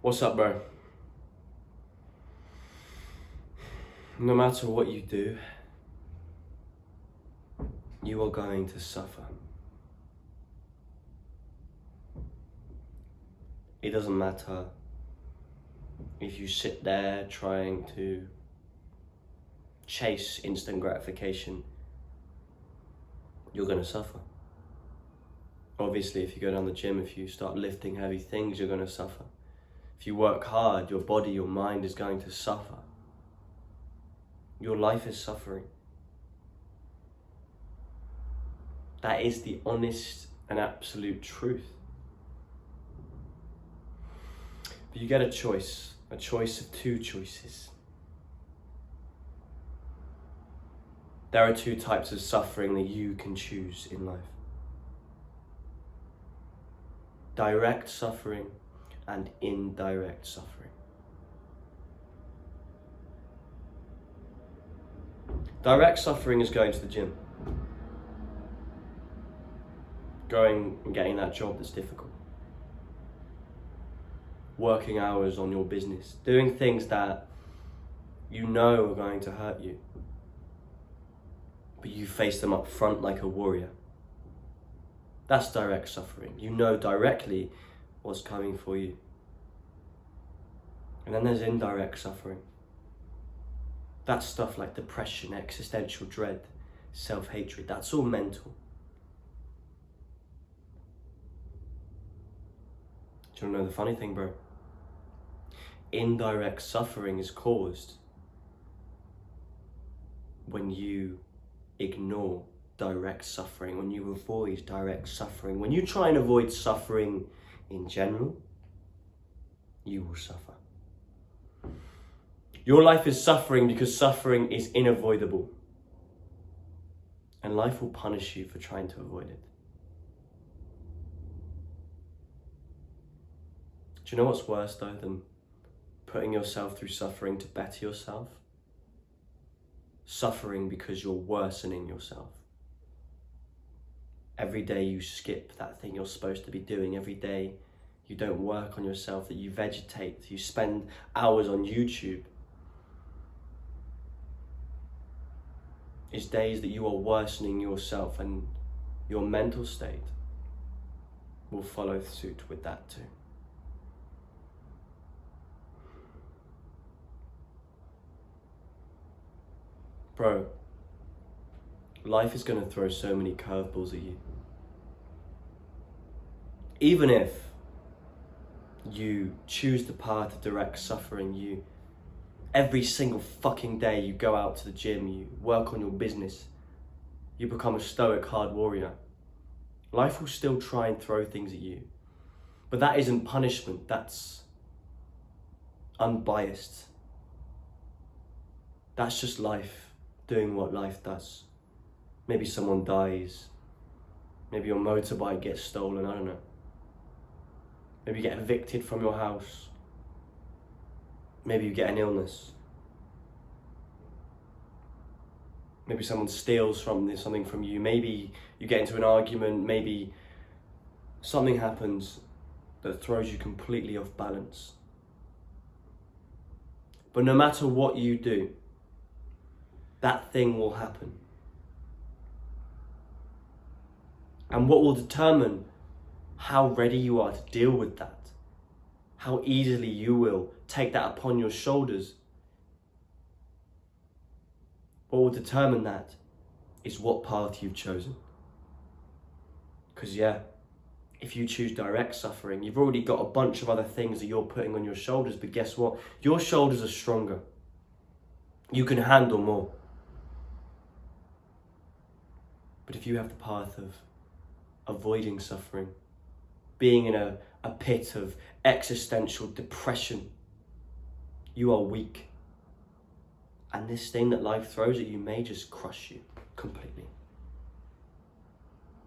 What's up, bro? No matter what you do, you are going to suffer. It doesn't matter if you sit there trying to chase instant gratification, you're going to suffer. Obviously, if you go down the gym, if you start lifting heavy things, you're going to suffer. If you work hard, your body, your mind is going to suffer. Your life is suffering. That is the honest and absolute truth. But you get a choice of two choices. There are two types of suffering that you can choose in life. Direct suffering and indirect suffering. Direct suffering is going to the gym. Going and getting that job that's difficult. Working hours on your business. Doing things that you know are going to hurt you. But you face them up front like a warrior. That's direct suffering. You know directly what's coming for you. And then there's indirect suffering. That's stuff like depression, existential dread, self-hatred. That's all mental. Do you want to know the funny thing, bro? Indirect suffering is caused when you ignore direct suffering, when you avoid direct suffering. When you try and avoid suffering in general, you will suffer. Your life is suffering because suffering is unavoidable. And life will punish you for trying to avoid it. Do you know what's worse though than putting yourself through suffering to better yourself? Suffering because you're worsening yourself. Every day you skip that thing you're supposed to be doing. Every day you don't work on yourself, that you vegetate, you spend hours on YouTube. It's days that you are worsening yourself, and your mental state will follow suit with that too. Bro, life is going to throw so many curveballs at you. Even if you choose the path of direct suffering, every single fucking day you go out to the gym, you work on your business, you become a stoic hard warrior, life will still try and throw things at you. But that isn't punishment, that's unbiased. That's just life doing what life does. Maybe someone dies, maybe your motorbike gets stolen, I don't know. Maybe you get evicted from your house. Maybe you get an illness. Maybe someone steals something from you. Maybe you get into an argument. Maybe something happens that throws you completely off balance. But no matter what you do, that thing will happen. And what will determine how ready you are to deal with that, how easily you will take that upon your shoulders, what will determine that is what path you've chosen. Because if you choose direct suffering, you've already got a bunch of other things that you're putting on your shoulders, but guess what? Your shoulders are stronger. You can handle more. But if you have the path of avoiding suffering, being in a pit of existential depression, you are weak. And this thing that life throws at you may just crush you completely.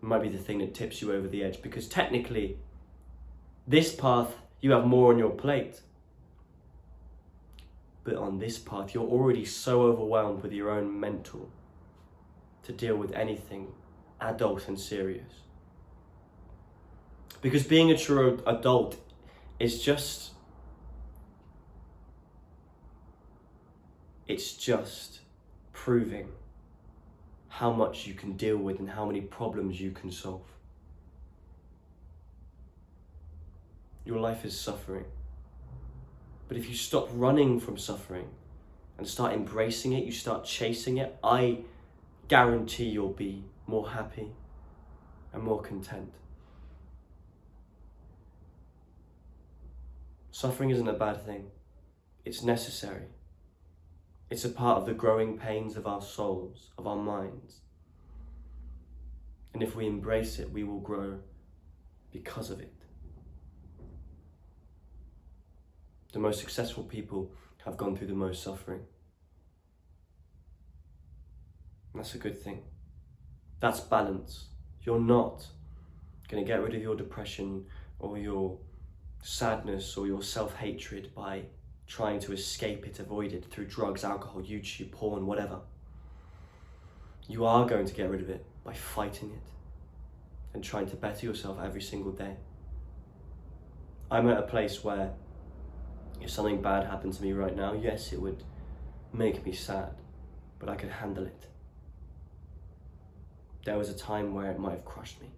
It might be the thing that tips you over the edge, because technically, this path, you have more on your plate. But on this path, you're already so overwhelmed with your own mental to deal with anything adult and serious. Because being a true adult is just It's just proving how much you can deal with and how many problems you can solve. Your life is suffering. But if you stop running from suffering and start embracing it, you start chasing it, I guarantee you'll be more happy and more content. Suffering isn't a bad thing. It's necessary. It's a part of the growing pains of our souls, of our minds. And if we embrace it, we will grow because of it. The most successful people have gone through the most suffering. And that's a good thing. That's balance. You're not going to get rid of your depression or your sadness or your self-hatred by trying to escape it, avoid it through drugs, alcohol, YouTube, porn, whatever. You are going to get rid of it by fighting it and trying to better yourself every single day. I'm at a place where if something bad happened to me right now, yes, it would make me sad, but I could handle it. There was a time where it might have crushed me.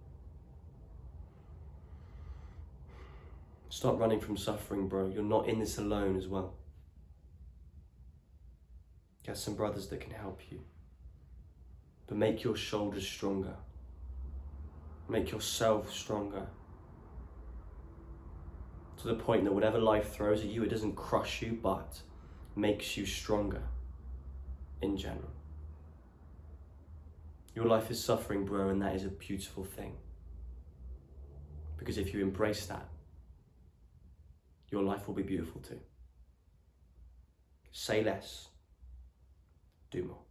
Stop running from suffering, bro. You're not in this alone as well. Get some brothers that can help you. But make your shoulders stronger. Make yourself stronger. To the point that whatever life throws at you, it doesn't crush you, but makes you stronger in general. Your life is suffering, bro, and that is a beautiful thing. Because if you embrace that, your life will be beautiful too. Say less, do more.